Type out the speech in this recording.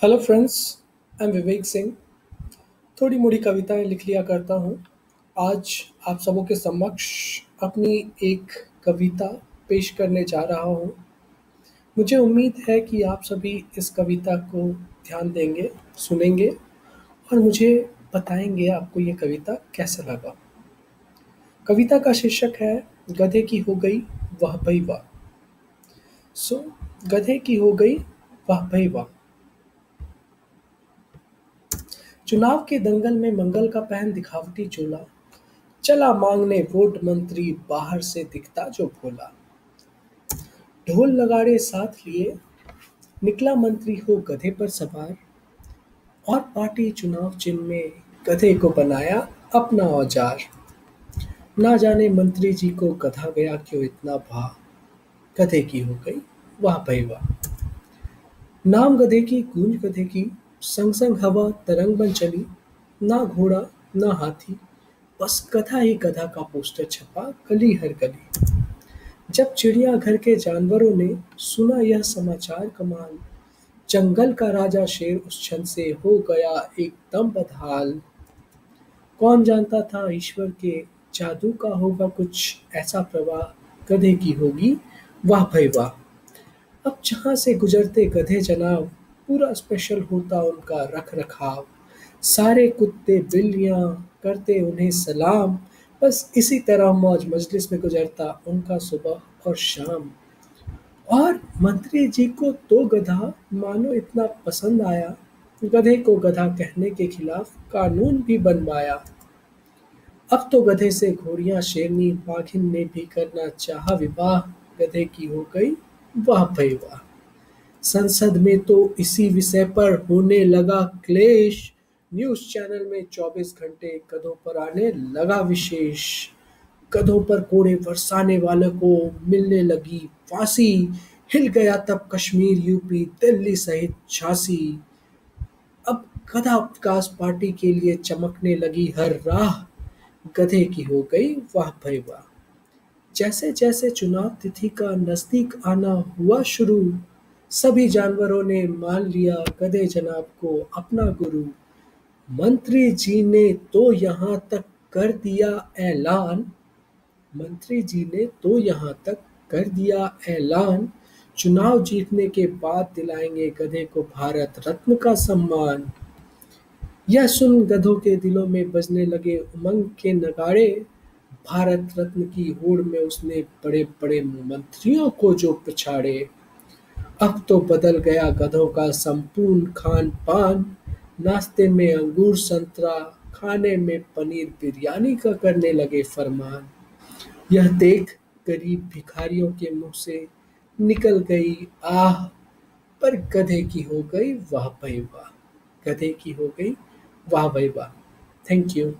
Hello friends, I am Vivek Singh. थोड़ी मोड़ी कविताएं लिख लिया करता हूँ। आज आप सबों के समक्ष अपनी एक कविता पेश करने जा रहा हूँ। मुझे उम्मीद है कि आप सभी इस कविता को ध्यान देंगे, सुनेंगे और मुझे बताएंगे आपको ये कविता कैसे लगा। कविता का शीर्षक है गधे की हो गई वाह भई वाह। सो गधे की हो गई वाह भई वाह। चुनाव के दंगल में मंगल का पहन दिखावटी चोला, चला मांगने वोट मंत्री बाहर से दिखता जो भोला। ढोल नगाड़े साथ लिए निकला मंत्री हो गधे पर सवार, और पार्टी चुनाव चिन्ह में गधे को बनाया अपना औजार। ना जाने मंत्री जी को गधा गया क्यों इतना भा, गधे की हो गई वाह भई वाह। नाम गधे की गूंज गधे की, संग संग हवा तरंग बन चली। ना घोड़ा ना हाथी, बस गधा ही गधा का पोस्टर छपा गली हर गली। जब चिड़ियाघर के जानवरों ने सुना यह समाचार कमाल, जंगल का राजा शेर उस क्षण से हो गया एकदम बदहाल। कौन जानता था ईश्वर के जादू का होगा कुछ ऐसा प्रवाह, गधे की होगी वाह भई वाह। अब जहाँ से गुजरते गधे जनाब, पूरा स्पेशल होता उनका रख रखाव। सारे कुत्ते बिल्लियाँ करते उन्हें सलाम, बस इसी तरह मौज मजलिस में गुजरता उनका सुबह और शाम। और मंत्री जी को तो गधा मानो इतना पसंद आया, गधे को गधा कहने के खिलाफ कानून भी बनवाया। अब तो गधे से घोड़ियां शेरनी बाघिन ने भी करना चाहा विवाह, गधे की हो गई वाह भई वाह। संसद में तो इसी विषय पर होने लगा क्लेश, न्यूज चैनल में 24 घंटे गधों पर आने लगा विशेष। गधों पर कोड़े बरसाने वालों को मिलने लगी फांसी, हिल गया तब कश्मीर यूपी दिल्ली सहित झांसी। अब गधा विकास पार्टी के लिए चमकने लगी हर राह, गधे की हो गई वाह भई वाह। जैसे जैसे चुनाव तिथि का नजदीक आना हुआ शुरू, सभी जानवरों ने मान लिया गधे जनाब को अपना गुरु। मंत्री जी ने तो यहाँ तक कर दिया ऐलान, मंत्री जी ने तो यहाँ तक कर दिया ऐलान, चुनाव जीतने के बाद दिलाएंगे गधे को भारत रत्न का सम्मान। यह सुन गधों के दिलों में बजने लगे उमंग के नगाड़े, भारत रत्न की होड़ में उसने बड़े बड़े मंत्रियों को जो पछाड़े। अब तो बदल गया गधों का संपूर्ण खान पान, नाश्ते में अंगूर संतरा, खाने में पनीर बिरयानी का करने लगे फरमान। यह देख गरीब भिखारियों के मुंह से निकल गई आह, पर गधे की हो गई वाह भई वाह, गधे की हो गई वाह भई वाह। Thank you.